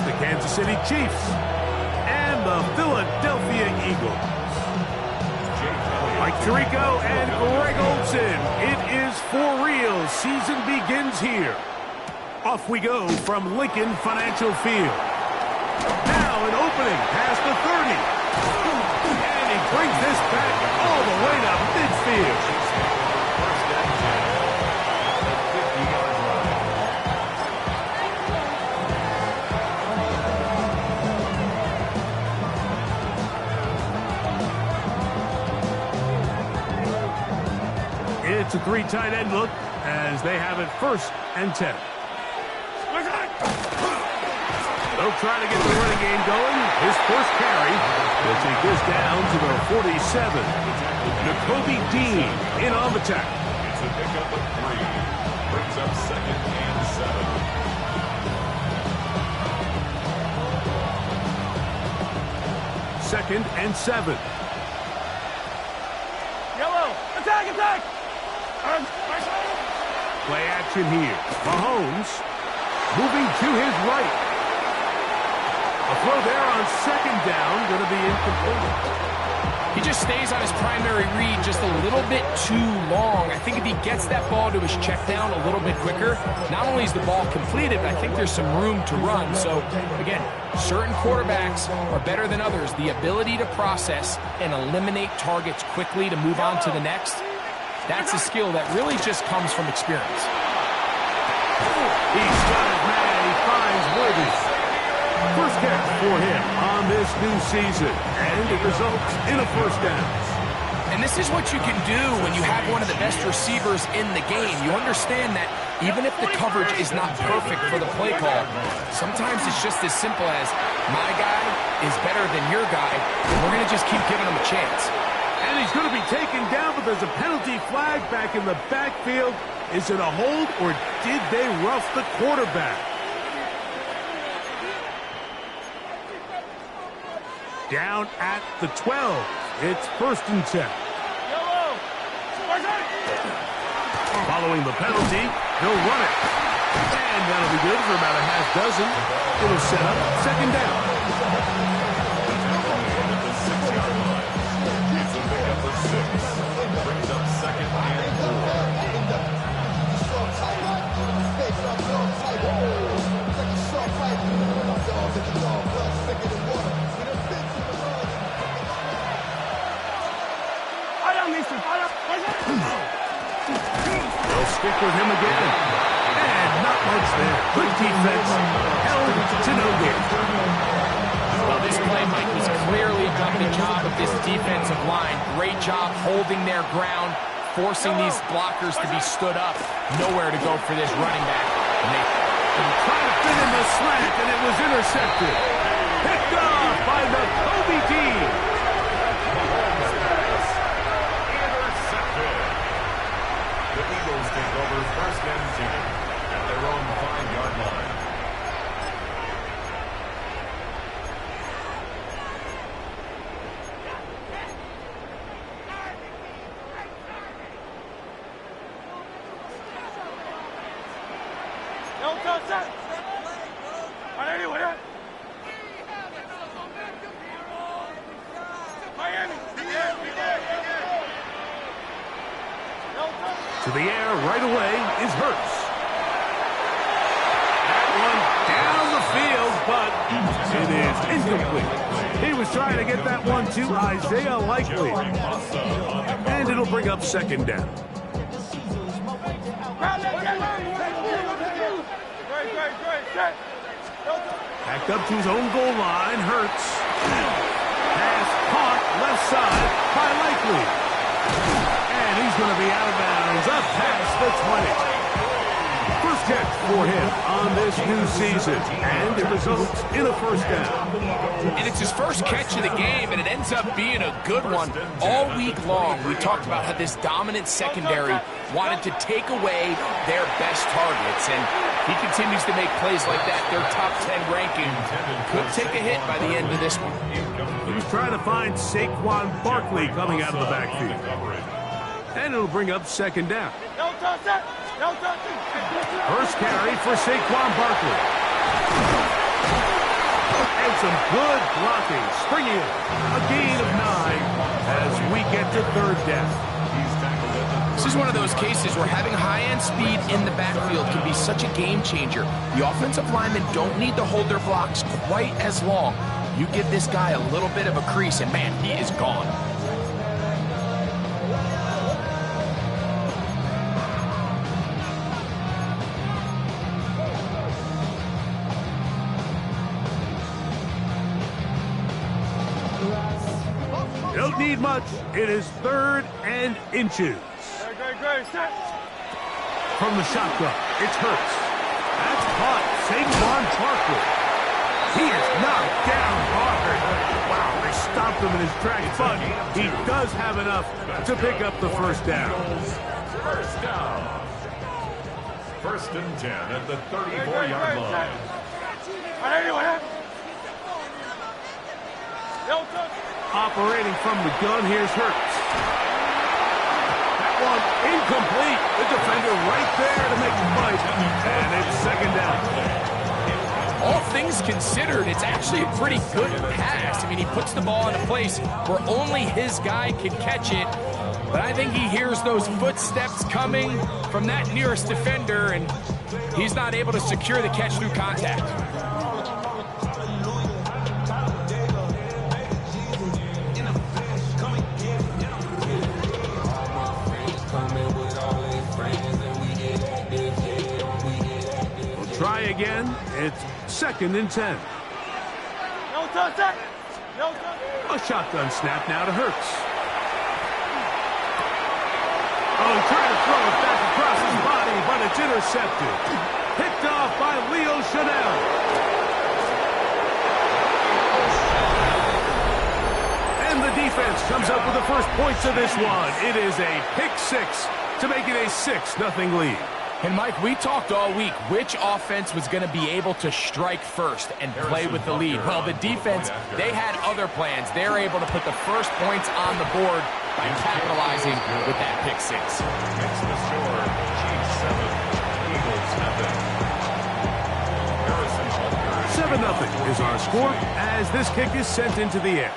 the Kansas City Chiefs and the Philadelphia Eagles. Mike Tirico and Greg Olsen. It is for real. Season begins here. Off we go from Lincoln Financial Field. Now an opening past the 30. And he brings this back all the way to midfield. It's a three tight end look as they have it 1st and 10. They'll try to get the running game going. His first carry will take this down to the 47. Nakobe Dean in on the tackle. It's a pickup of 3. Brings up 2nd and 7. 2nd and 7. Yellow, attack! Play action here. Mahomes moving to his right. A throw there on 2nd down, going to be incomplete. He just stays on his primary read just a little bit too long. I think if he gets that ball to his check down a little bit quicker, not only is the ball completed, but I think there's some room to run. So, again, certain quarterbacks are better than others. The ability to process and eliminate targets quickly to move on to the next, that's a skill that really just comes from experience. He's got it, man. He finds Worthy. First catch for him on this new season, and it results in a 1st down. And this is what you can do when you have one of the best receivers in the game. You understand that even if the coverage is not perfect for the play call, sometimes it's just as simple as my guy is better than your guy, and we're going to just keep giving him a chance. And he's going to be taken down, but there's a penalty flag back in the backfield. Is it a hold, or did they rough the quarterback? Down at the 12. It's 1st and 10. Following the penalty, he'll run it. And that'll be good for about a half dozen. It'll set up 2nd down. It's a pickup of 6. Brings up 2nd and 4. They'll stick with him again. And not much there. Good defense. Held to no gain. Well, this play, Mike, has clearly done the job of this defensive line. Great job holding their ground, forcing these blockers to be stood up. Nowhere to go for this running back. And trying to fit in the slant, and it was intercepted. Picked off by Nakobe Dean. The Eagles take over 1st and 10 at their own 5-yard line. To the air right away is Hurts. That one down the field, but it is incomplete. He was trying to get that one to Isaiah Likely. And it'll bring up 2nd down. Backed up to his own goal line, Hurts. Pass caught left side by Likely. And he's going to be out of bounds up past the 20. First catch for him on this new season, and it results in a 1st down. And it's his first catch of the game, and it ends up being a good one. All week long, we talked about how this dominant secondary wanted to take away their best targets, and he continues to make plays like that. Their top 10 ranking could take a hit by the end of this one. He was trying to find Saquon Barkley coming out of the backfield. And it'll bring up 2nd down. First carry for Saquon Barkley. some good blocking. Springing it. A gain of 9 as we get to third down. This is one of those cases where having high-end speed in the backfield can be such a game changer. The offensive linemen don't need to hold their blocks quite as long. You give this guy a little bit of a crease, and man, he is gone. Don't need much. It is 3rd and inches. Great, set. From the shotgun, it's Hurts. That's caught. Saquon Barkley. He is knocked down hard. Wow, they stopped him in his tracks, but he does have enough to pick up the first down. First down. 1st and 10 at the 34-yard line. Operating from the gun, here's Hurts. That one incomplete. The defender right there to make the fight. And it's 2nd down. All things considered, it's actually a pretty good pass. I mean, he puts the ball in a place where only his guy can catch it. But I think he hears those footsteps coming from that nearest defender, and he's not able to secure the catch through contact. Try again. It's 2nd and 10. No touch. A shotgun snap now to Hurts. Oh, trying to throw it back across his body, but it's intercepted. Picked off by Leo Chanel. And the defense comes up with the first points of this one. It is a pick 6 to make it a 6-0 lead. And, Mike, we talked all week which offense was going to be able to strike first and play with the lead. Well, the defense, they had other plans. They're able to put the first points on the board by capitalizing with that pick 6. It's the score. Chiefs 7, Eagles nothing. 7-0 is our score as this kick is sent into the air.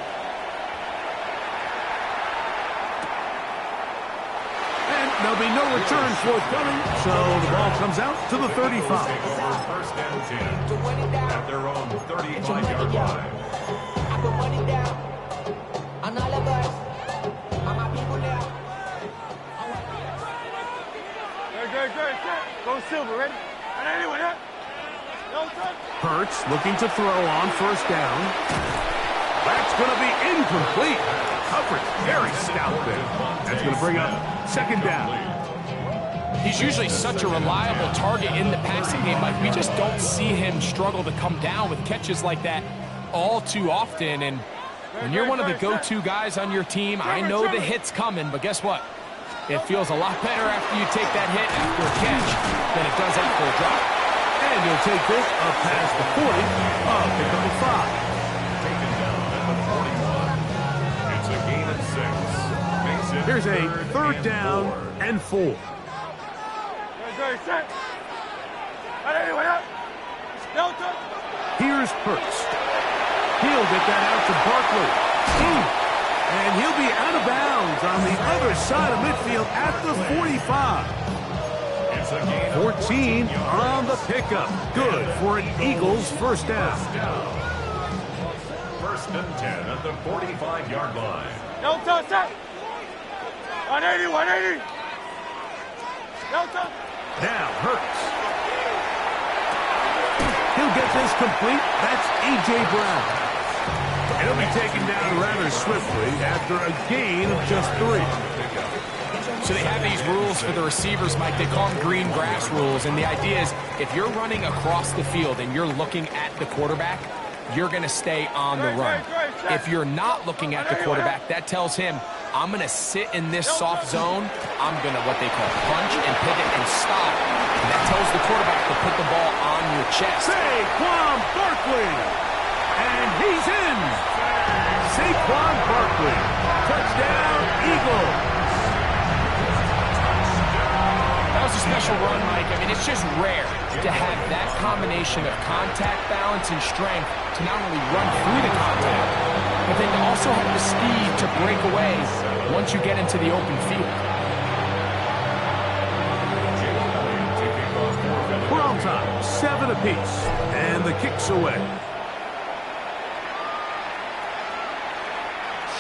There'll be no return forthcoming, so the ball comes out to the 35. 1st and 10 at their own 35-yard line. Great, set. Go Silver, ready? No touch. Hurts looking to throw on 1st down. That's going to be incomplete. Coverage very stout there. That's going to bring up 2nd down. He's usually such a reliable target in the passing game, Mike. We just don't see him struggle to come down with catches like that all too often. And when you're one of the go-to guys on your team, I know the hit's coming, but guess what? It feels a lot better after you take that hit after a catch than it does after a drop. And you'll take this up past the 40, pick up the 5. Taken down at the 41. It's a gain of 6. Makes it Here's a 3rd down and 4. Great, set. No touch. Here's Hurts. He'll get that out to Barkley. And he'll be out of bounds on the other side of midfield at the 45. 14 on the pickup. Good for an Eagles 1st down. 1st and 10 at the 45-yard line. No touch, set. 180. No touch. Now Hurts. He'll get this complete. That's A.J. Brown. He'll be taken down rather swiftly after a gain of just 3. So they have these rules for the receivers, Mike. They call them green grass rules. And the idea is if you're running across the field and you're looking at the quarterback, you're going to stay on the run. If you're not looking at the quarterback, that tells him, I'm going to sit in this soft zone. I'm going to what they call punch and pivot and stop. And that tells the quarterback to put the ball on your chest. Saquon Barkley. And he's in. Saquon Barkley. Touchdown, Eagles. That was a special run, Mike. I mean, it's just rare to have that combination of contact, balance, and strength to not only run through the contact, but then to also have the speed to break away once you get into the open field. We're on time, 7 apiece, and the kick's away.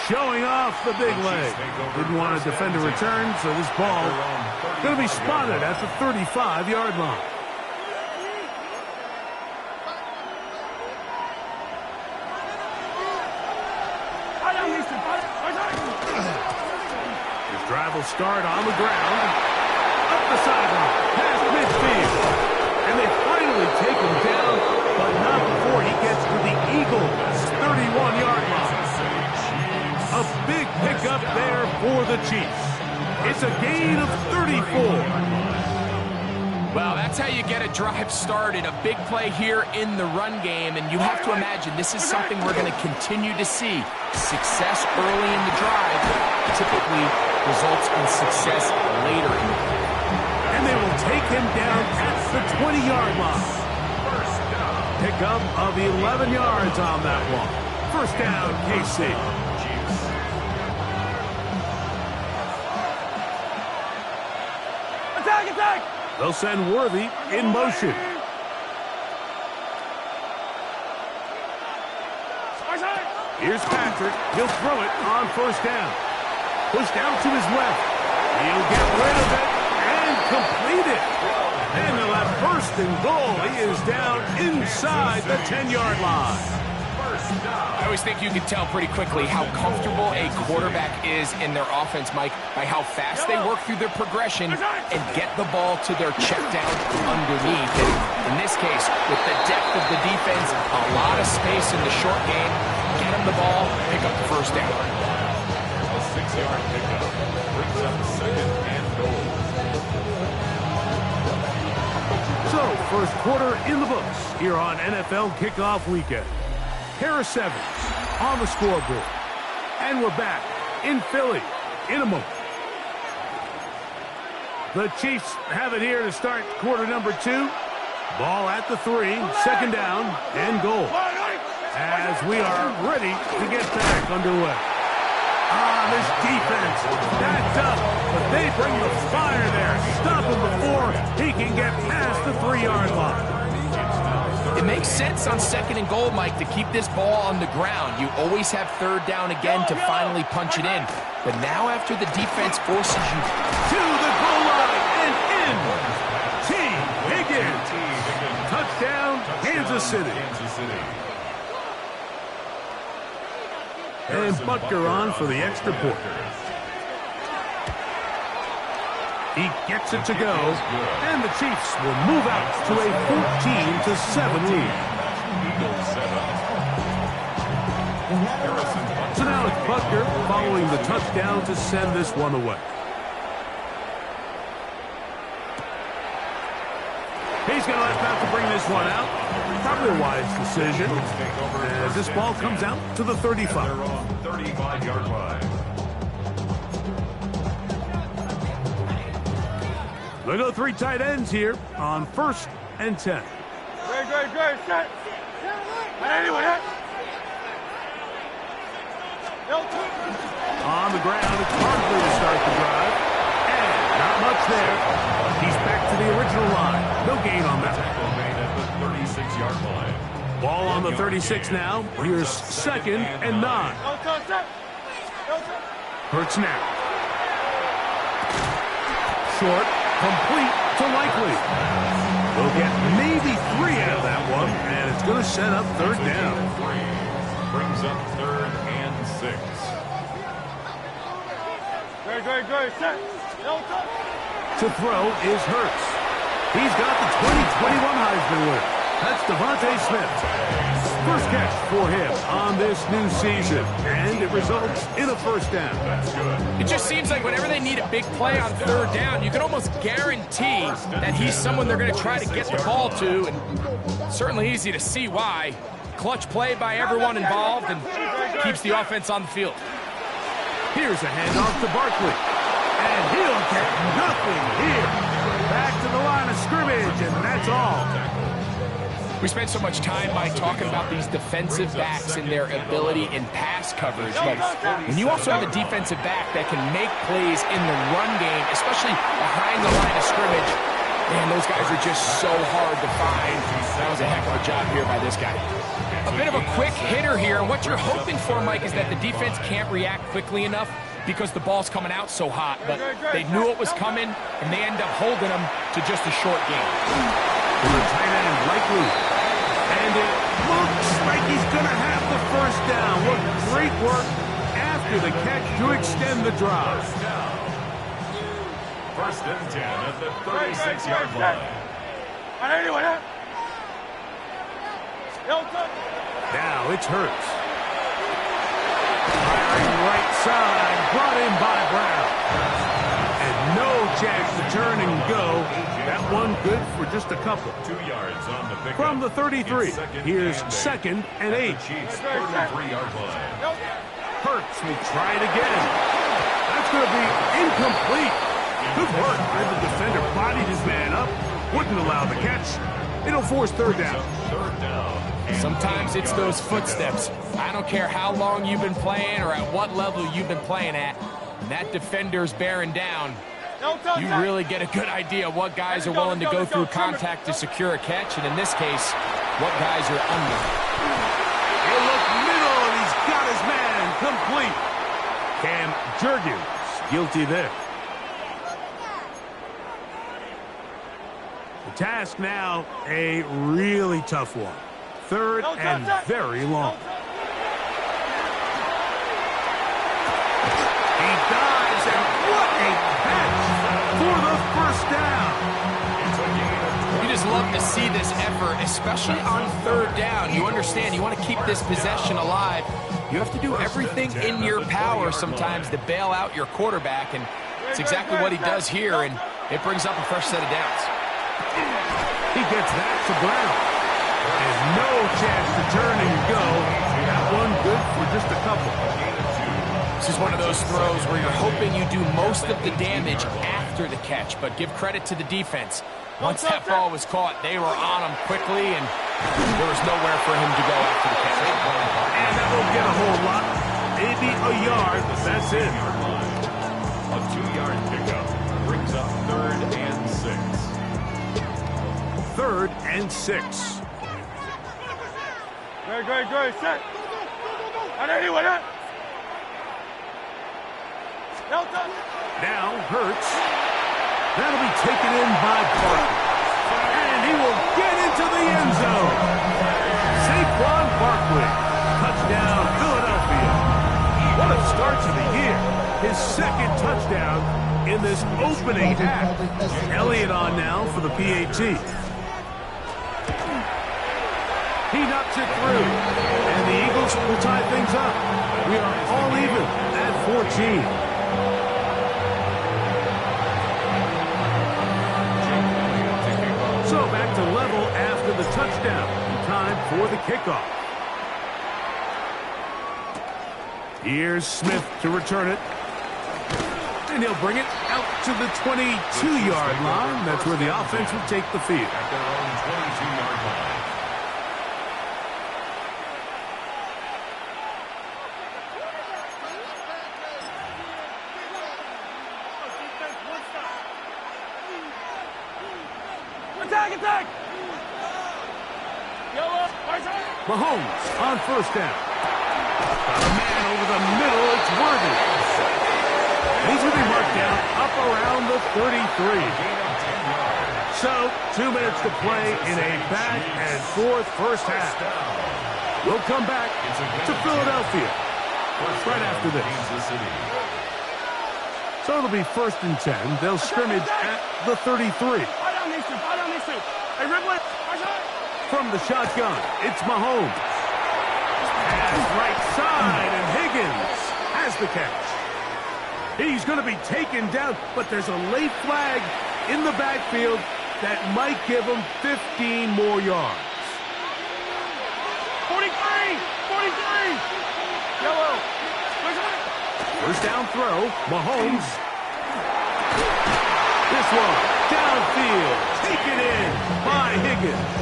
Showing off the big leg. Didn't want to defend a return, so this ball going to be spotted at the 35-yard line. His drive will start on the ground, up the sideline, past midfield. And they finally take him down, but not before he gets to the Eagles' 31-yard line. A big pickup there for the Chiefs. It's a gain of 34. Well, that's how you get a drive started. A big play here in the run game, and you have to imagine this is something we're going to continue to see. Success early in the drive typically results in success later in the play. And they will take him down at the 20-yard line. Pickup of 11 yards on that one. First down, KC. Attack, attack! They'll send Worthy in motion. Here's Patrick. He'll throw it on first down. Pushed out to his left. He'll get rid of it and complete it. And they'll have first and goal. He is down inside the 10-yard line. I always think you can tell pretty quickly how comfortable a quarterback is in their offense, Mike, by how fast they work through their progression and get the ball to their check down underneath. And in this case, with the depth of the defense, a lot of space in the short game, get them the ball, pick up the first down. A 6-yard pickup brings up second and goal. So, first quarter in the books here on NFL Kickoff Weekend. Harris Evans on the scoreboard. And we're back in Philly in a moment. The Chiefs have it here to start quarter number 2. Ball at the 3, second down and goal. As we are ready to get back underway. This defense backed up, but they bring the fire there. Stop him before he can get past the 3-yard line. It makes sense on second and goal, Mike, to keep this ball on the ground. You always have third down again to finally punch it in. But now after the defense forces you to the goal line and in. T. Higgins. Touchdown, Kansas City. And Butker on for the extra point. He gets it to go, and the Chiefs will move out to a 14-7 lead. So now it's Butker following the touchdown to send this one away. He's going to have to bring this one out. Probably a wise decision as this ball comes out to the 35. 35-yard line. They go 3 tight ends here on 1st and 10. Great, set. Anyone hit? On the ground, it's Barkley to start the drive. And not much there. He's back to the original line. No gain on that. Tackle made at the 36-yard line. Ball on the 36 now. Here's 2nd and 9. Hurts now. Short, complete to Likely. We'll get maybe 3 out of that one, and it's going to set up 3rd down. Brings up 3rd and 6. Great, set. To throw is Hurts. He's got the 2021 Heisman winner. That's Devontae Smith. First catch for him on this new season, and it results in a 1st down. That's good. It just seems like whenever they need a big play on 3rd down, you can almost guarantee that he's someone they're going to try to get the ball to, and certainly easy to see why. Clutch play by everyone involved and keeps the offense on the field. Here's a handoff to Barkley, and he'll get nothing here. Back to the line of scrimmage, and that's all. We spend so much time by talking about these defensive backs and their ability in pass coverage, but when you also have a defensive back that can make plays in the run game, especially behind the line of scrimmage, man, those guys are just so hard to find. That was a heck of a job here by this guy. A bit of a quick hitter here, and what you're hoping for, Mike, is that the defense can't react quickly enough because the ball's coming out so hot, but they knew it was coming, and they end up holding them to just a short game. To the tight end, likely. And it looks like he's going to have the first down. What great work after the catch to extend the drive. First and 10 at the 36-yard line. Now it's Hurts. Firing right side, brought in by Brown. And no chance to turn and go. That one good for just a couple. 2 yards on the pickup. From the 33, here's second and 8. Chiefs 33-yard line. Hurts will try it again. That's going to be incomplete. Good work. The defender bodied his man up, wouldn't allow the catch. It'll force third down. Third down. Sometimes it's those footsteps. I don't care how long you've been playing or at what level you've been playing at. When that defender's bearing down, you really get a good idea of what guys are willing to go through contact to secure a catch, and in this case, what guys are under. He'll look middle, and he's got his man complete. Cam Jurgens guilty there. The task now, a really tough one. Third and very long. He dives, and what a catch for the first down. You just love to see this effort, especially on third down. You understand, you want to keep this possession alive. You have to do everything in your power sometimes to bail out your quarterback, and it's exactly what he does here, and it brings up a fresh set of downs. He gets that to Brown. And no chance to turn and go. That one good for just a couple. This is one of those throws where you're hoping you do most of the damage after the catch, but give credit to the defense. Once that ball was caught, they were on him quickly, and there was nowhere for him to go after the catch. And that won't get a whole lot. Maybe a yard. That's it. A 2-yard pickup brings up 3rd and 6. 3rd and 6. Good. Set. Now Hurts. That'll be taken in by Barkley. And he will get into the end zone. Saquon Barkley. Touchdown, Philadelphia. What a start to the year. His second touchdown in this opening half. Elliott on now for the PAT. He knocks it through, and the Eagles will tie things up. We are all even at 14. So back to level after the touchdown. Time for the kickoff. Here's Smith to return it. And he'll bring it out to the 22-yard line. That's where the offense will take the field. At their own 22-yard line. Attack! Mahomes on first down. Got a man over the middle. It's Worthy. He's going to be marked down up around the 33. So, 2 minutes to play in a back-and-forth first half. We'll come back to Philadelphia right after this. So it'll be 1st and 10. They'll scrimmage at the 33. From the shotgun, it's Mahomes. Pass right side, and Higgins has the catch. He's going to be taken down, but there's a late flag in the backfield that might give him 15 more yards. 43! Yellow! First down throw, Mahomes. This one, downfield, taken in by Higgins.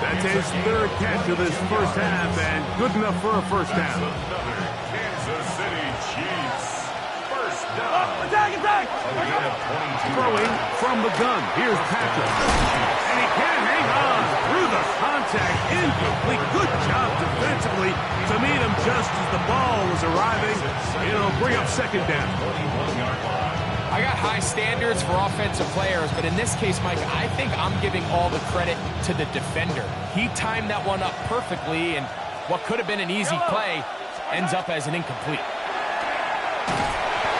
That's his third catch of this first half, and good enough for a first down. Another Kansas City Chiefs. First down. Attack, attack! Throwing from the gun. Here's Patrick. And he can't hang on through the contact. Incomplete. Good job defensively to meet him just as the ball was arriving. It'll bring up second down. 21-yard line. I got high standards for offensive players, but in this case, Mike, I think I'm giving all the credit to the defender. He timed that one up perfectly, and what could have been an easy play ends up as an incomplete.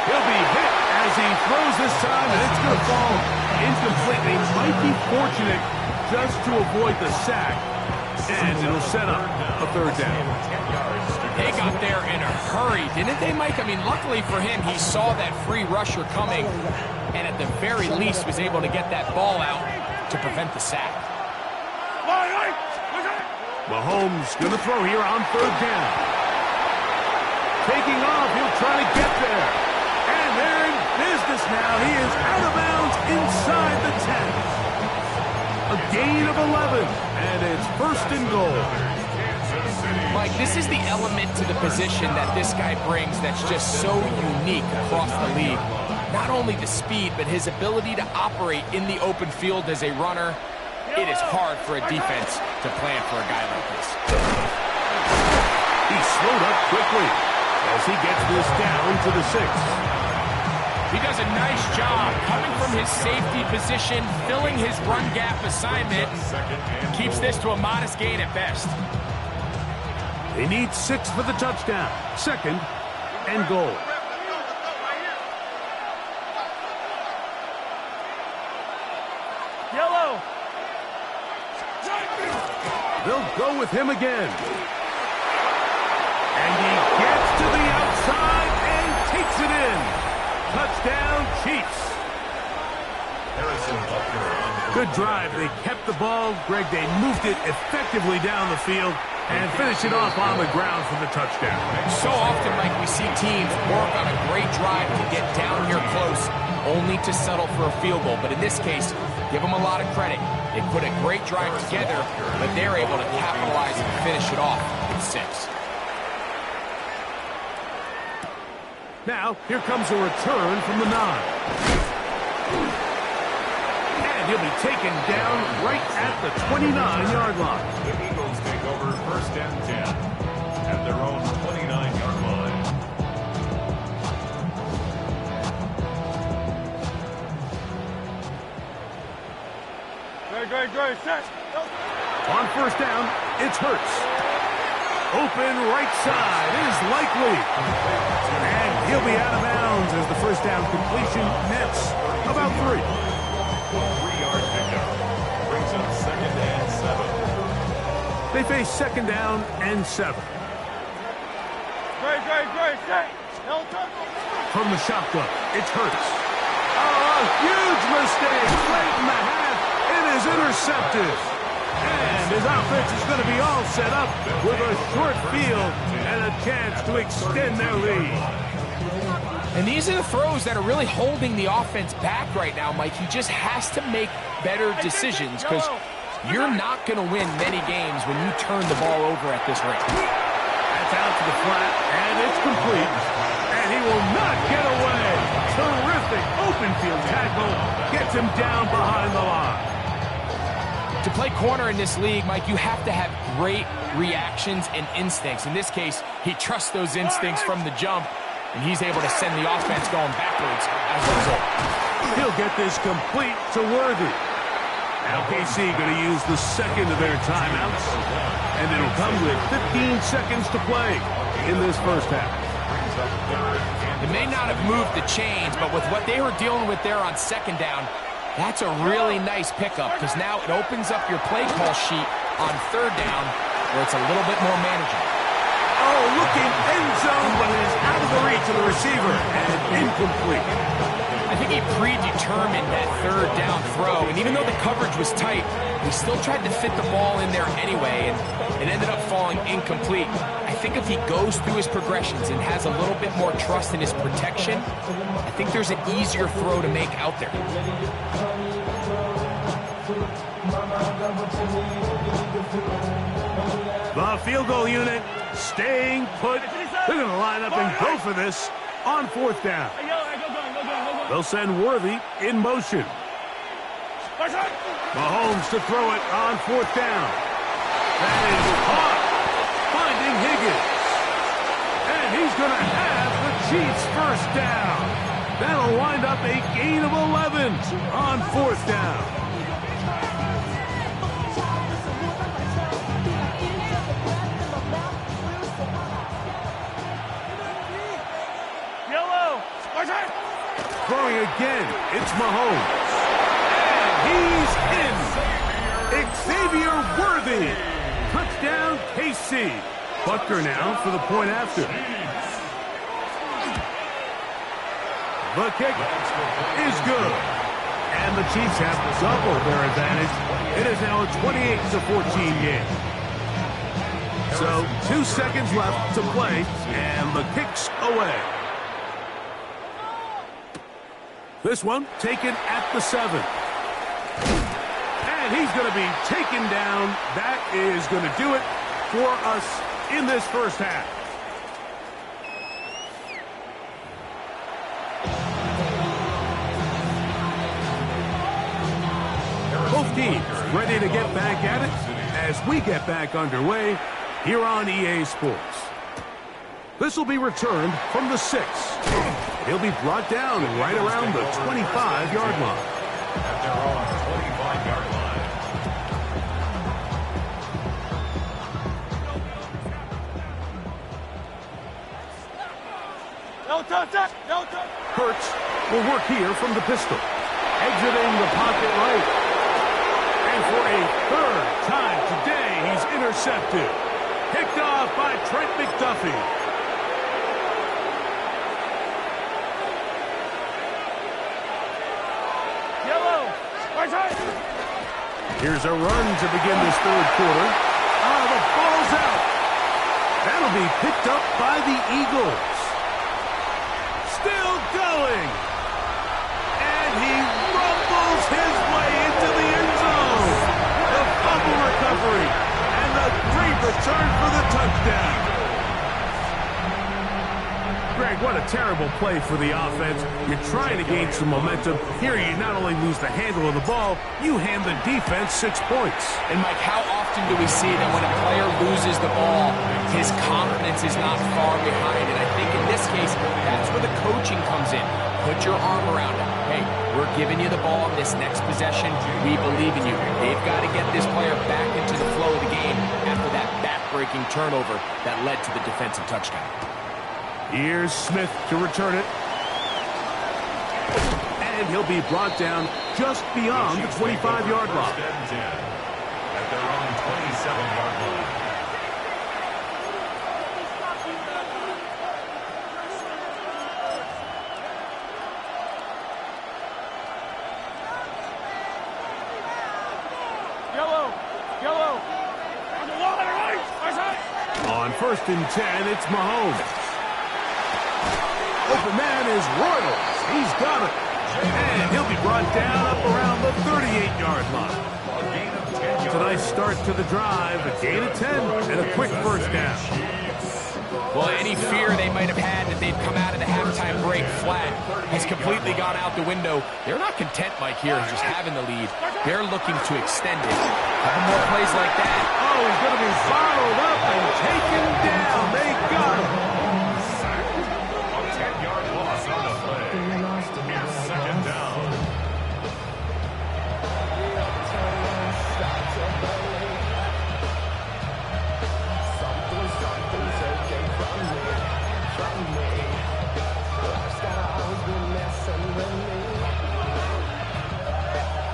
He'll be hit as he throws this time, and it's going to fall incomplete. They might be fortunate just to avoid the sack, and it'll set up a third down. They got there in a hurry, didn't they, Mike? I mean, luckily for him, he saw that free rusher coming, and at the very least was able to get that ball out to prevent the sack. Mahomes going to throw here on third down. Taking off, he'll try to get there. And they're in business now. He is out of bounds inside the 10. A gain of 11, and it's first and goal. Mike, this is the element to the position that this guy brings that's just so unique across the league. Not only the speed, but his ability to operate in the open field as a runner. It is hard for a defense to plan for a guy like this. He slowed up quickly as he gets this down to the 6. He does a nice job coming from his safety position, filling his run gap assignment, keeps this to a modest gain at best. They need 6 for the touchdown. Second and goal. Yellow! They'll go with him again. And he gets to the outside and takes it in. Touchdown, Chiefs. Good drive. They kept the ball. Greg, they moved it effectively down the field and finish it off on the ground for the touchdown. So often, Mike, we see teams work on a great drive to get down here close, only to settle for a field goal. But in this case, give them a lot of credit. They put a great drive together, but they're able to capitalize and finish it off with 6. Now, here comes a return from the 9. And he'll be taken down right at the 29-yard line. The Eagles take over first and 10 at their own 29-yard line. Great, set. On first down, it's Hurts. Open right side is Likely. And he'll be out of bounds as the first down completion nets about 3. 3-yard pickup brings up second and 7. They face second down and 7. Great, set. From the shotgun, it's Hurts. Oh, a huge mistake right in the half. It is intercepted. And his offense is going to be all set up with a short field and a chance to extend their lead. And these are the throws that are really holding the offense back right now, Mike. He just has to make better decisions because you're not going to win many games when you turn the ball over at this rate. That's out to the flat, and it's complete. And he will not get away. Terrific open field tackle. Gets him down behind the line. To play corner in this league, Mike, you have to have great reactions and instincts. In this case, he trusts those instincts from the jump, and he's able to send the offense going backwards as a result. He'll get this complete to Worthy. Now KC going to use the second of their timeouts, and it'll come with 15 seconds to play in this first half. It may not have moved the chains, but with what they were dealing with there on second down, that's a really nice pickup because now it opens up your play call sheet on third down where it's a little bit more manageable. Oh, looking end zone, but it is out of the reach of the receiver and incomplete. I think he predetermined that third down throw, and even though the coverage was tight, he still tried to fit the ball in there anyway, and it ended up falling incomplete. I think if he goes through his progressions and has a little bit more trust in his protection, I think there's an easier throw to make out there. The field goal unit staying put. They're going to line up and go for this on fourth down. They'll send Worthy in motion. Mahomes to throw it on fourth down. That is caught. Finding Higgins. And he's going to have the Chiefs first down. That'll wind up a gain of 11 on fourth down. Throwing again, it's Mahomes. And he's in. Xavier Worthy. Touchdown, KC. Butker now for the point after. The kick is good. And the Chiefs have doubled their advantage. It is now a 28-14 game. So 2 seconds left to play, and the kick's away. This one taken at the 7. And he's going to be taken down. That is going to do it for us in this first half. Both teams ready to get back at it as we get back underway here on EA Sports. This will be returned from the 6. He'll be brought down right around the 25-yard line. At their own 25-yard line. Hurts will work here from the pistol. Exiting the pocket right. And for a third time today, he's intercepted. Picked off by Trent McDuffie. Here's a run to begin this third quarter. The ball's out. That'll be picked up by the Eagles. Still going. And he rumbles his way into the end zone. The fumble recovery. And the great return for the touchdown. Greg, what a terrible play for the offense. You're trying to gain some momentum. Here you not only lose the handle of the ball, you hand the defense 6 points. And Mike, how often do we see that when a player loses the ball, his confidence is not far behind? And I think in this case, that's where the coaching comes in. Put your arm around him. Hey, we're giving you the ball in this next possession. We believe in you. They've got to get this player back into the flow of the game after that back-breaking turnover that led to the defensive touchdown. Here's Smith to return it. And he'll be brought down just beyond the 25-yard line. At their own 27-yard line. On 1st and 10, it's Mahomes. Open man is Royals. He's got it. And he'll be brought down up around the 38-yard line. It's a nice start to the drive. A gain of 10 and a quick first down. Well, any fear they might have had that they'd come out of the halftime break flat has completely gone out the window. They're not content, Mike, here just having the lead. They're looking to extend it. Couple more plays like that. Oh, he's going to be followed up and taken down. They got him. A 10-yard loss on the play. Here's second down.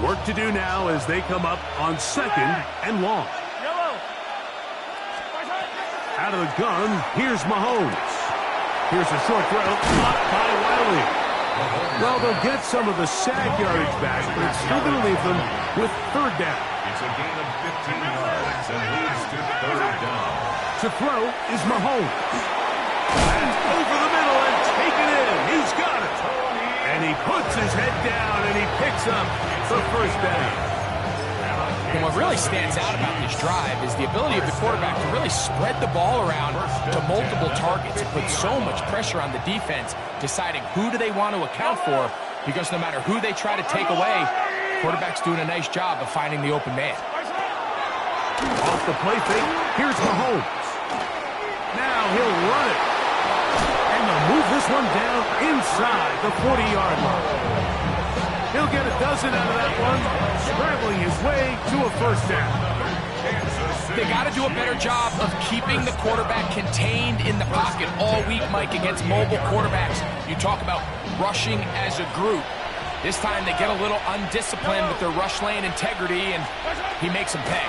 Work to do now as they come up on 2nd and long. Out of the gun, here's Mahomes. Here's a short throw, caught by Wiley. Well, they'll get some of the sack yardage back, but it's still going to leave them with third down. It's a gain of 15 yards and leads to third down. To throw is Mahomes. And over the middle and taken in. He's got it. And he puts his head down and he picks up the first down. And a And what really stands out about this drive is the ability of the quarterback to really spread the ball around to multiple targets and put so much pressure on the defense, deciding who do they want to account for, because no matter who they try to take away, quarterback's doing a nice job of finding the open man. Off the play fake, here's Mahomes. Now he'll run it. And they'll move this one down inside the 40-yard line. He'll get a dozen out of that one, scrambling his way to a first down. They got to do a better job of keeping the quarterback contained in the pocket all week, Mike, against mobile quarterbacks. You talk about rushing as a group. This time they get a little undisciplined with their rush lane integrity, and he makes them pay.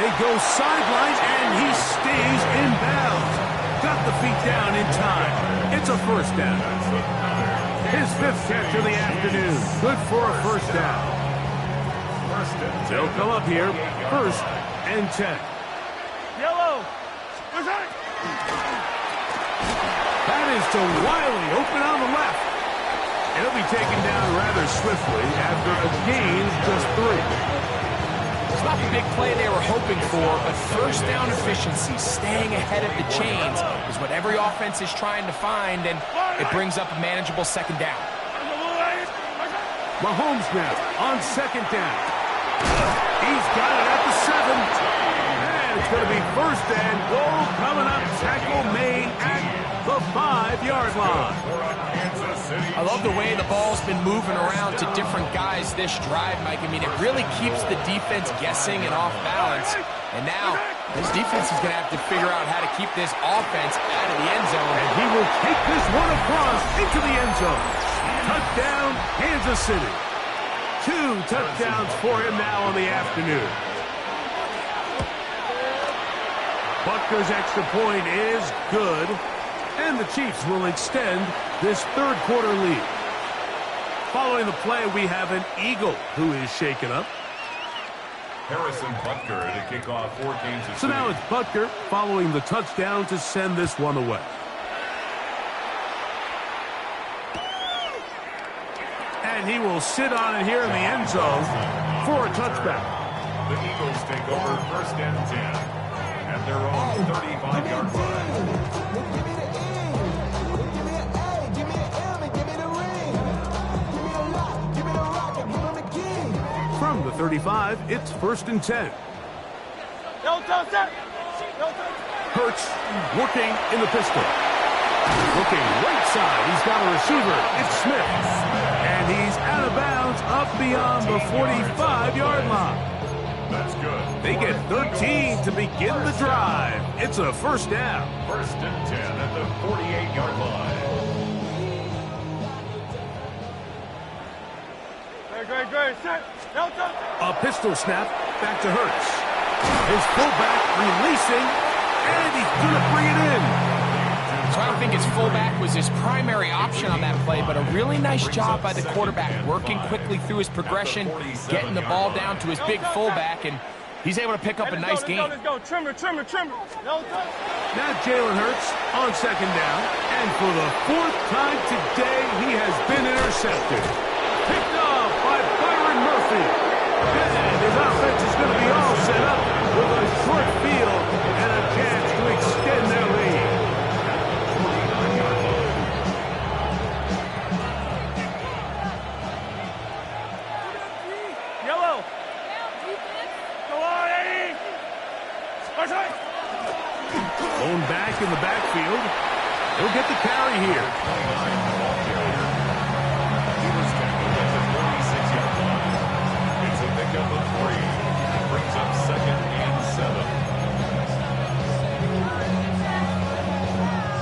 They go sideline, and he stays in bounds. Got the feet down in time. It's a first down. His fifth catch of the afternoon. Good for a first down. They'll come up here. First and 10. Yellow. That is to Wiley, open on the left. He'll be taken down rather swiftly after a gain of just 3. It's not the big play they were hoping for, but first down efficiency, staying ahead of the chains, is what every offense is trying to find, and it brings up a manageable second down. Mahomes now on second down. He's got it at the 7. And it's going to be first and goal coming up. Tackle made at the 5-yard line. I love the way the ball's been moving around to different guys this drive, Mike. I mean, it really keeps the defense guessing and off balance. And now, this defense is going to have to figure out how to keep this offense out of the end zone. And he will take this one across into the end zone. Touchdown, Kansas City. 2 touchdowns for him now on the afternoon. Butker's extra point is good. And the Chiefs will extend this third quarter lead. Following the play, we have an Eagle who is shaken up. Harrison Butker to kick off for Kansas City. So now it's Butker following the touchdown to send this one away. And he will sit on it here in the end zone for a touchback. The Eagles take over first and 10 at their own 35-yard line. From the 35, it's first and 10. Hurts working in the pistol. Looking right side, he's got a receiver. It's Smith. And he's out of bounds up beyond the 45-yard line. That's good. They get 13 to begin the drive. It's a first down. First and 10 at the 48-yard line. Great. Set. A pistol snap back to Hurts. His fullback releasing, and he's going to bring it in. So I don't think his fullback was his primary option on that play, but a really nice job by the quarterback, working quickly through his progression, getting the ball down to his big fullback, and he's able to pick up a nice gain. Let's go. Trimmer. Now Jalen Hurts on second down, and for the 4th time today, he has been intercepted. Picked off by Byron Murphy. And his offense is going to be all set up with a short field and a chance to extend their lead. Yellow. Go on, Eddie. Going back in the backfield. He'll get the carry here. He was tackled at the 46-yard line. It's a pickup of 3. Brings up second and 7.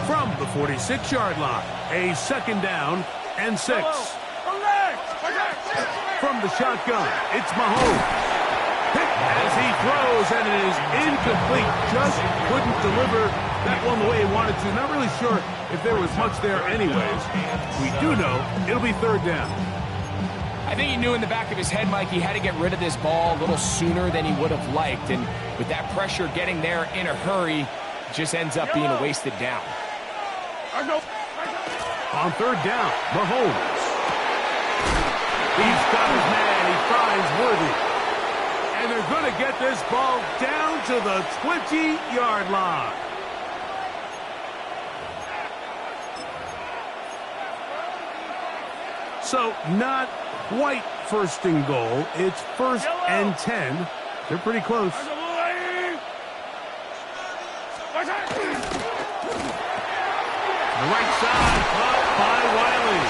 From the 46-yard line, a second down and 6. From the shotgun, it's Mahomes. Picked as he throws, and it is incomplete. Just couldn't deliver that one the way he wanted to. Not really sure if there was much there anyways. We do know it'll be third down. I think he knew in the back of his head, Mike, he had to get rid of this ball a little sooner than he would have liked. And with that pressure getting there in a hurry, it just ends up being a wasted down. On third down, Mahomes. He's got his man. He finds Worthy. And they're going to get this ball down to the 20-yard line. So not quite first and goal. It's first and 10. They're pretty close. The right side caught by Wiley.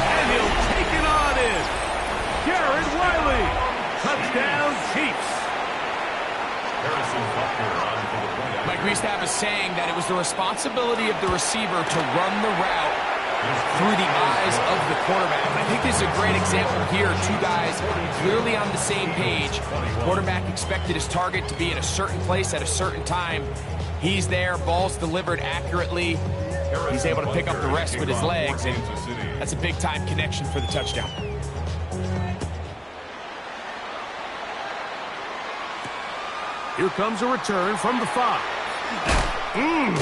And he'll take it on in. Garrett Wiley. Touchdown Chiefs. Mike, we used to have a saying that it was the responsibility of the receiver to run the route through the eyes of the quarterback. I think this is a great example here. Two guys clearly on the same page. Quarterback expected his target to be in a certain place at a certain time. He's there, ball's delivered accurately. He's able to pick up the rest with his legs, and that's a big-time connection for the touchdown. Here comes a return from the 5. And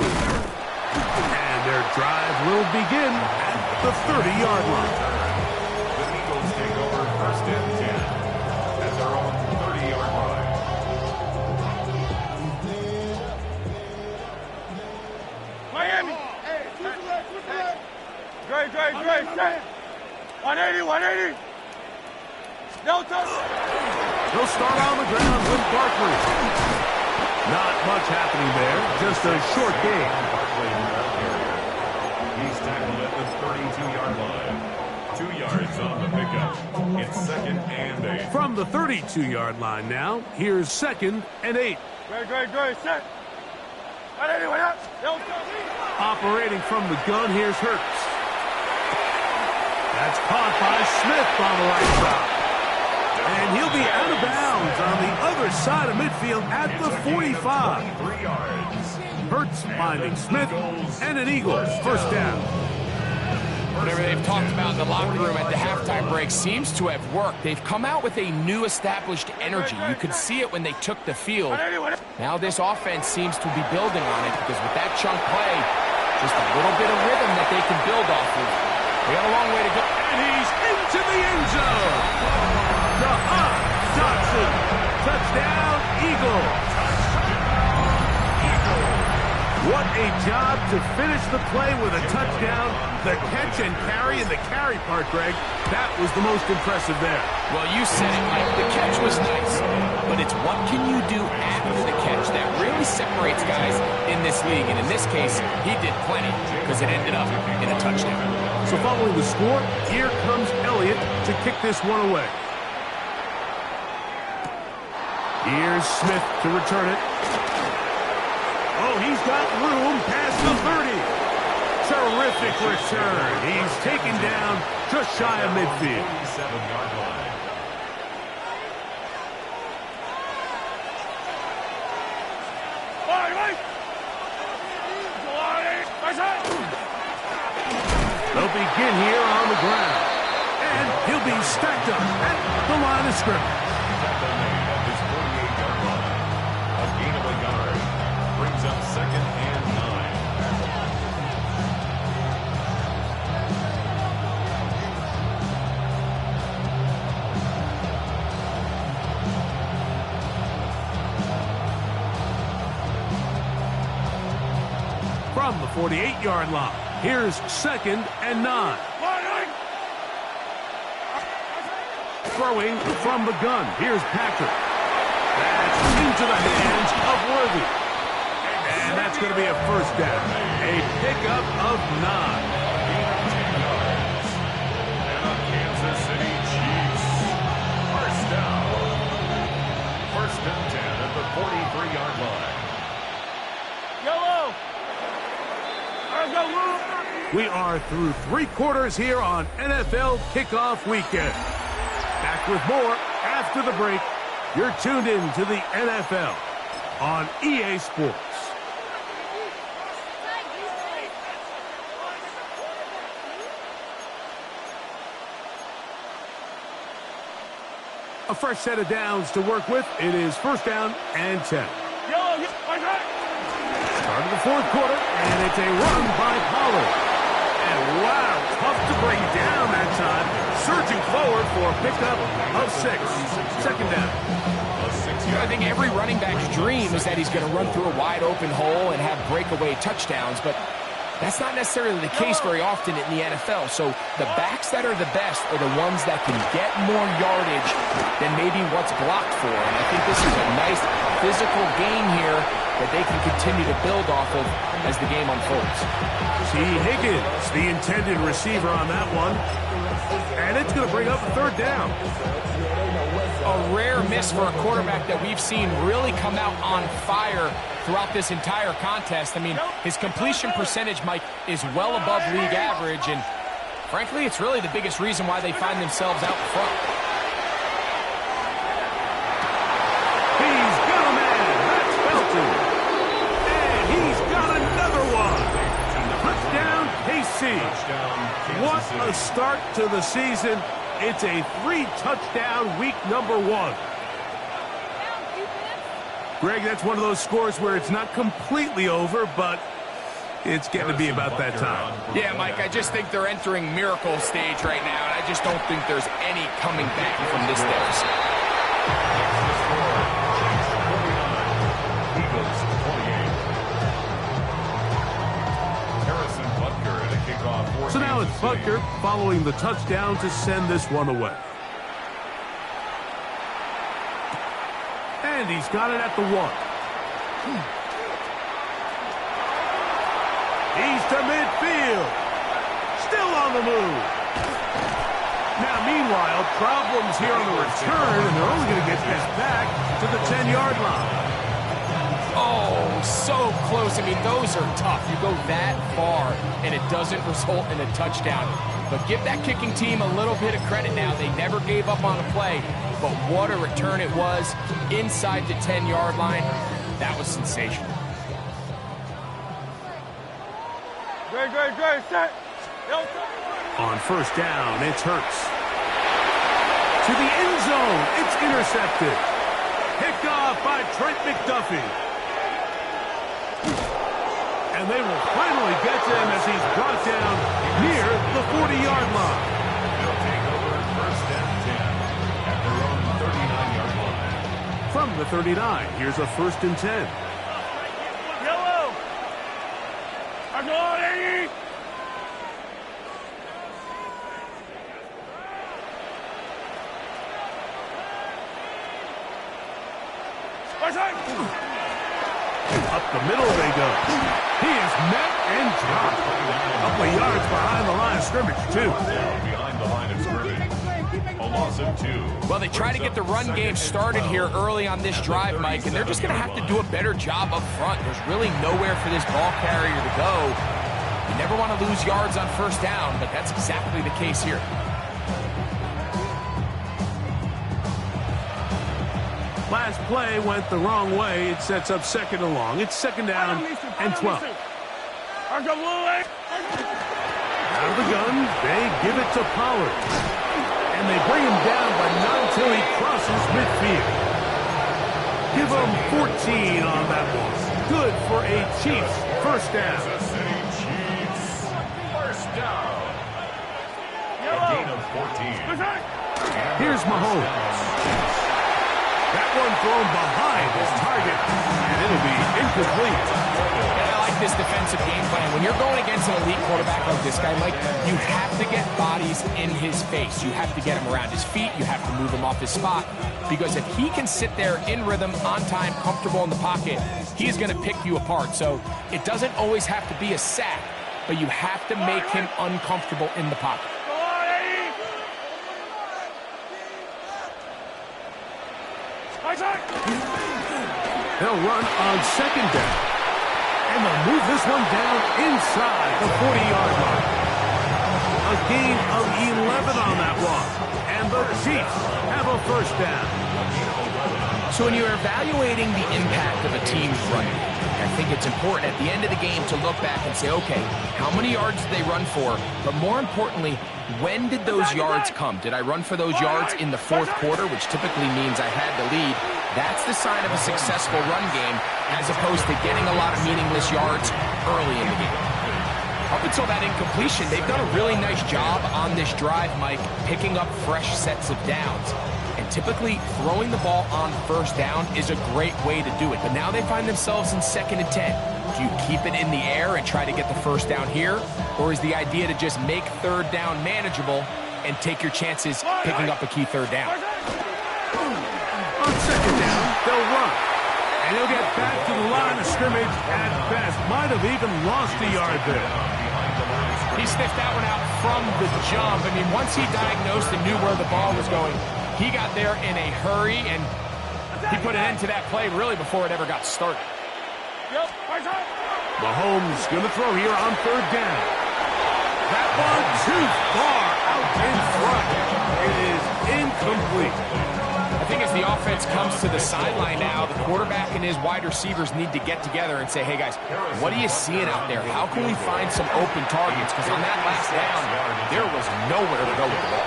their drive will begin at the 30-yard line. The Eagles take over first and 10 at their own 30-yard line. Miami. Great. 180, 180. No touch. He'll start on the ground with Barkley. Not much happening there, just a short game. He's tackled at the 32-yard line. 2 yards on the pickup. It's second and 8. From the 32-yard line now, here's second and 8. Great. Set. 180, 180. No touch. Operating from the gun, here's Hurts. That's caught by Smith on the right side. And he'll be out of bounds on the other side of midfield at the 45. 3 yards. Hurts finding Smith, and an Eagles first down. Whatever they've talked about in the locker room at the halftime break seems to have worked. They've come out with a new established energy. You could see it when they took the field. Now this offense seems to be building on it, because with that chunk play, just a little bit of rhythm that they can build off of. They got a long way to go. And he's into the end zone. Johnson. Touchdown, Eagles. What a job to finish the play with a touchdown. The catch and carry, and the carry part, Greg, that was the most impressive there. Well, you said it, Mike. The catch was nice, but it's what can you do after the catch that really separates guys in this league. And in this case, he did plenty, because it ended up in a touchdown. So following the score, here comes Elliott to kick this one away. Here's Smith to return it. Oh, he's got room past the 30. Terrific return. He's taken down just shy of midfield. 47-yard line. They'll begin here on the ground. And he'll be stacked up at the line of scrimmage. At his 48-yard line. A gain of a yard. Brings up second and 9. From the 48-yard line, here's second and 9. Throwing from the gun, here's Patrick. That's into the hands of Worthy. And that's going to be a first down. A pickup of 9. And the Kansas City Chiefs. First down. First and 10 at the 43-yard line. Yellow. We are through 3 quarters here on NFL Kickoff Weekend. Back with more after the break. You're tuned in to the NFL on EA Sports. A fresh set of downs to work with. It is first down and 10. Start of the fourth quarter, and it's a run by Pollard. And wow, tough to bring down that time. Surging forward for a pickup of 6. Second down. I think every running back's dream is that he's going to run through a wide open hole and have breakaway touchdowns, but that's not necessarily the case very often in the NFL. So the backs that are the best are the ones that can get more yardage than maybe what's blocked for. And I think this is a nice physical game here that they can continue to build off of as the game unfolds. T. Higgins, the intended receiver on that one. And it's going to bring up a 3rd down. A rare miss for a quarterback that we've seen really come out on fire throughout this entire contest. I mean, his completion percentage, Mike, is well above league average, and frankly, it's really the biggest reason why they find themselves out front. He's got a man. That's Felton. And he's got another one. Touchdown, KC. What a start to the season. It's a 3-touchdown week number 1. Greg, that's one of those scores where it's not completely over, but it's getting to be about that time. Yeah, Mike, I just think they're entering miracle stage right now, and I just don't think there's any coming back from this deficit. So now it's Butker following the touchdown to send this one away. And he's got it at the 1. He's to midfield. Still on the move. Now, meanwhile, problems here on the return, and they're only going to get this back to the 10-yard line. Oh, so close. I mean, those are tough. You go that far, and it doesn't result in a touchdown. But give that kicking team a little bit of credit now. They never gave up on a play, but what a return it was inside the 10-yard line. That was sensational. Great, set. On 1st down, it's Hurts. To the end zone, it's intercepted. Picked off by Trent McDuffie. And they will finally get to him as he's brought down near the 40-yard line. They'll take over 1st and 10 at their own 39-yard line. From the 39, here's a 1st and 10. Yellow. I'm going, Iggy. Up the middle they go. He is met and dropped. A couple of yards behind the line of scrimmage, too. Behind the line of scrimmage. A loss of 2. Well, they try to get the run game started here early on this drive, Mike, and they're just going to have to do a better job up front. There's really nowhere for this ball carrier to go. You never want to lose yards on 1st down, but that's exactly the case here. Last play went the wrong way. It sets up 2nd and long. It's 2nd down and 12. Out of the gun, they give it to Pollard. And they bring him down, but not until he crosses midfield. Give him 14 on that one. Good for a Chiefs 1st down. Kansas City Chiefs. 1st down. A gain of 14. Here's Mahomes. That one thrown behind his target, and it'll be incomplete. And I like this defensive game plan. When you're going against an elite quarterback like this guy, Mike, you have to get bodies in his face. You have to get him around his feet. You have to move him off his spot. Because if he can sit there in rhythm, on time, comfortable in the pocket, he's going to pick you apart. So it doesn't always have to be a sack, but you have to make him uncomfortable in the pocket. They'll run on 2nd down. And they'll move this one down inside the 40-yard line. A gain of 11 on that one. And the Chiefs have a 1st down. So when you're evaluating the impact of a team's running, I think it's important at the end of the game to look back and say, okay, how many yards did they run for? But more importantly, when did those yards come? Did I run for those yards in the 4th quarter, which typically means I had the lead? That's the sign of a successful run game, as opposed to getting a lot of meaningless yards early in the game. Up until that incompletion, they've done a really nice job on this drive, Mike, picking up fresh sets of downs. And typically, throwing the ball on first down is a great way to do it. But now they find themselves in 2nd and 10. Do you keep it in the air and try to get the first down here? Or is the idea to just make 3rd down manageable and take your chances picking up a key 3rd down? On 2nd down, they'll run. And he'll get back to the line of scrimmage at best. Might have even lost a yard there. He sniffed that one out from the jump. I mean, once he diagnosed and knew where the ball was going, he got there in a hurry, and he put an end to that play really before it ever got started. Mahomes going to throw here on 3rd down. That one too far out in front. It is incomplete. I think as the offense comes to the sideline now, the quarterback and his wide receivers need to get together and say, hey, guys, what are you seeing out there? How can we find some open targets? Because on that last down, there was nowhere to go with the ball.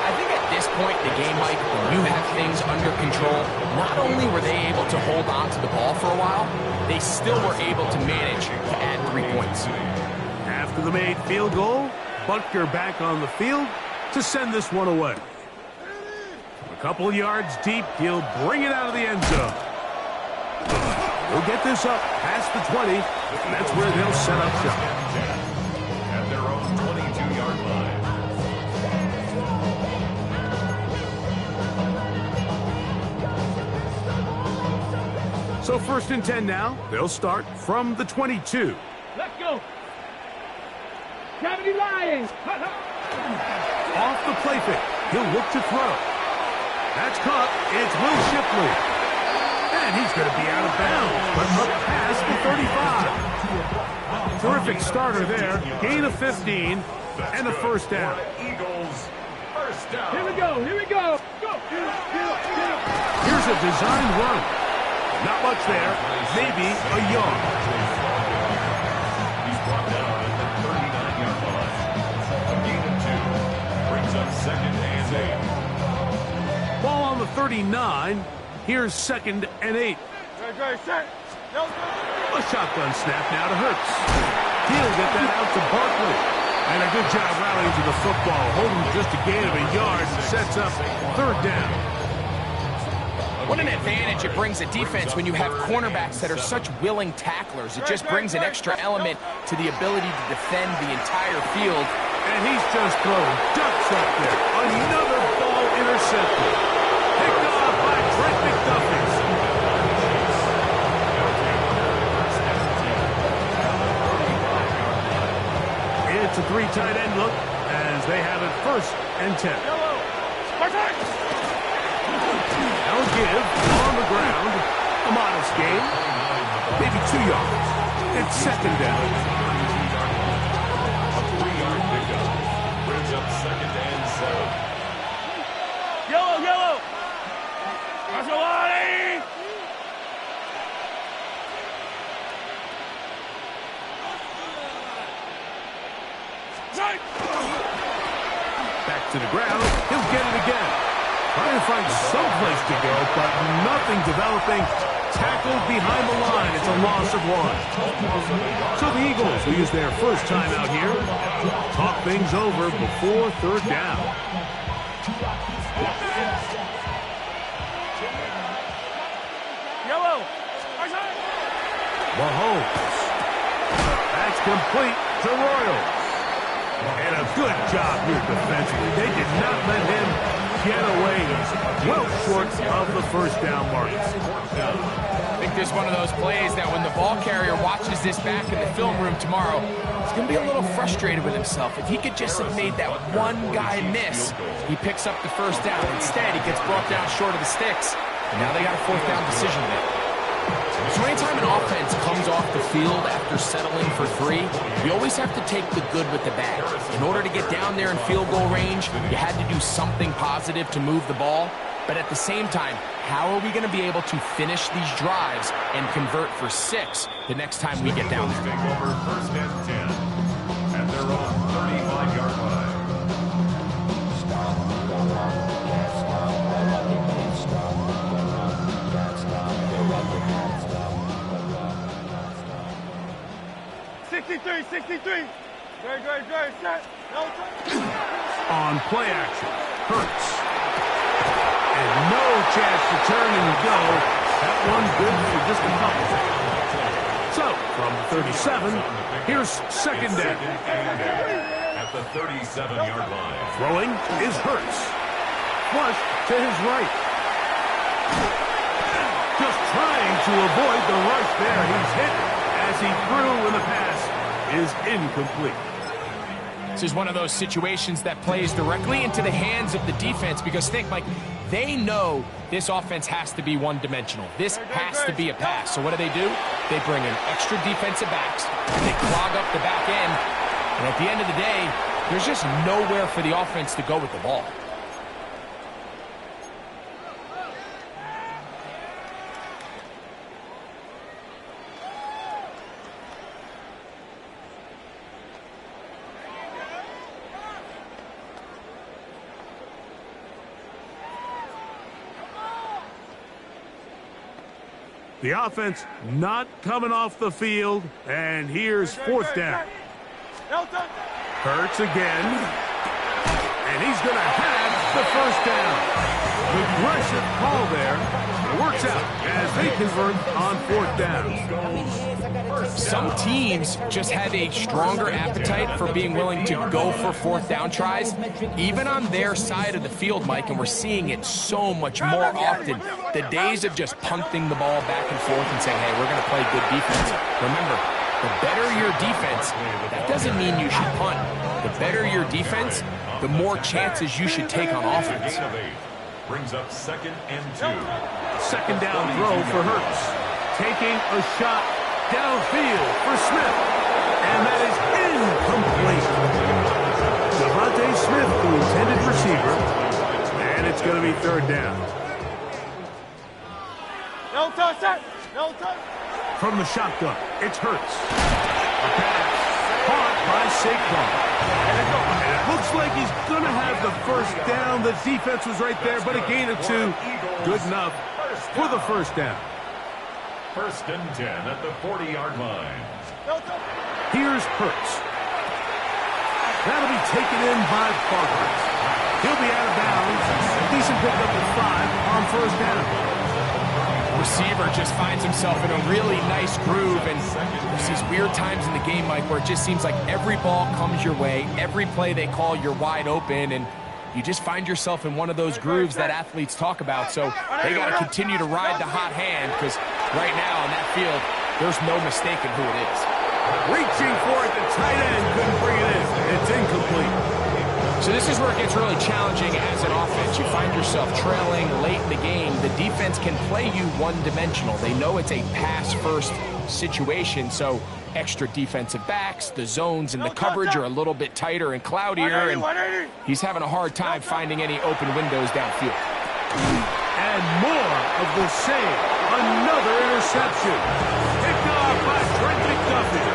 I think at this point in the game, Mike, when you have things under control, not only were they able to hold on to the ball for a while, they still were able to manage to add 3 points. After the made field goal, Butker back on the field to send this one away. A couple yards deep, he'll bring it out of the end zone. He'll get this up past the 20, and that's where they'll set up shop. At their own 22-yard line. So 1st and 10 now. They'll start from the 22. Let's go. Gravity Lions. Off the play fake. He'll look to throw. That's caught. It's Will Shipley. And he's going to be out of bounds, but up past the 35. Terrific starter there. Gain of 15 and a 1st down. Eagles, 1st down. Here we go. Here we go. Go. Here's a designed run. Not much there. Maybe a yard. He's brought down at the 39-yard line. A gain of 2 brings up 2nd and 8. Ball on the 39. Here's 2nd and 8. A shotgun snap now to Hurts. He'll get that out to Barkley. And a good job rallying to the football. Holding just a gain of a yard. Sets up 3rd down. What an advantage it brings a defense when you have cornerbacks that are such willing tacklers. It just brings an extra element to the ability to defend the entire field. And he's just throwing ducks up there. Another ball intercepted. Picked off by Trent McDuffie. It's a 3 tight end look as they have it 1st and 10. Now give on the ground. A modest gain. Maybe 2 yards. It's 2nd down. A 3-yard pickup brings up 2nd and 7. Yellow. Maserati. Back to the ground. He'll get it again. Trying to find some place to go, but nothing developing. Tackled behind the line. It's a loss of 1. So the Eagles will use their first time out here. Talk things over before 3rd down. Yellow. Mahomes. That's complete to Royals. And a good job here defensively. They did not let him get away well short of the 1st down mark. I think there's one of those plays that when the ball carrier watches this back in the film room tomorrow, he's going to be a little frustrated with himself. If he could just have made that one guy miss, he picks up the 1st down. Instead, he gets brought down short of the sticks, and now they got a 4th down decision to make. So anytime an offense comes off the field after settling for 3, you always have to take the good with the bad. In order to get down there in field goal range, you had to do something positive to move the ball. But at the same time, how are we going to be able to finish these drives and convert for 6 the next time we get down there? Take over 1st and 10 at their own 35-yard line. 63, 63. Great, set. No touch. On play action, Hurts. And no chance to turn and go. That one good for just a couple. So, from 37, here's second down. At the 37-yard line. Throwing is Hurts. Flush to his right. Just trying to avoid the rush there. He's hit as he threw, and the pass is incomplete. This is one of those situations that plays directly into the hands of the defense because think, Mike, they know this offense has to be one-dimensional. This has to be a pass. So what do? They bring in extra defensive backs, and they clog up the back end. And at the end of the day, there's just nowhere for the offense to go with the ball. The offense not coming off the field, and here's fourth down. Hurts again, and he's going to have the first down. Aggressive call there. It works out as they convert on fourth down. Some teams just have a stronger appetite for being willing to go for fourth down tries, even on their side of the field, Mike, and we're seeing it so much more often. The days of just punting the ball back and forth and saying, hey, we're going to play good defense. Remember, the better your defense, that doesn't mean you should punt. The better your defense, the more chances you should take on offense. Brings up 2nd and 2. Second down throw for Hurts. Taking a shot downfield for Smith. And that is incomplete. Devontae Smith, the intended receiver. And it's going to be third down. No touch, set. No touch. From the shotgun, it's Hurts. A pass caught by Saquon. And it looks like he's going to have the first down. The defense was right there, but a gain of 2. Good enough for the first down. 1st and 10 at the 40-yard line. Here's Hurts. That'll be taken in by Parker. He'll be out of bounds. Decent pickup at 5 on first down. Receiver just finds himself in a really nice groove, and there's these weird times in the game, Mike, where it just seems like every ball comes your way, every play they call, you're wide open, and you just find yourself in one of those grooves that athletes talk about. So they got to continue to ride the hot hand, because right now in that field, there's no mistaking who it is. Reaching for it, the tight end couldn't bring it in. It's incomplete. So this is where it gets really challenging as an offense. You find yourself trailing late in the game. The defense can play you one-dimensional. They know it's a pass-first situation, so extra defensive backs, the zones and the coverage are a little bit tighter and cloudier, and he's having a hard time finding any open windows downfield. And more of the same. Another interception. Picked off by Trent McDuffie.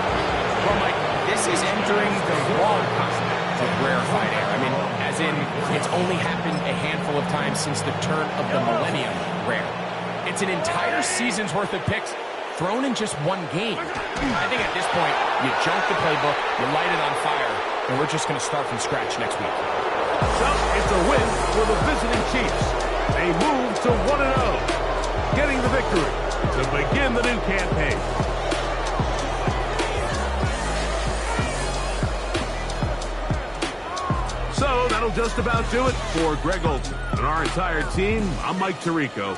Well, Mike, this is entering the wrong concept of rarefied air. I mean, as in, it's only happened a handful of times since the turn of the millennium rare. It's an entire season's worth of picks thrown in just one game. I think at this point, you junk the playbook, you light it on fire, and we're just going to start from scratch next week. So, it's a win for the visiting Chiefs. They move to 1-0, getting the victory to begin the new campaign. So that'll just about do it for Greg Olson and our entire team. I'm Mike Tirico.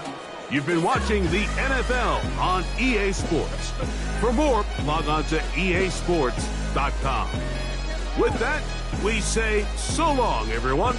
You've been watching the NFL on EA Sports. For more, log on to easports.com. With that, we say so long, everyone.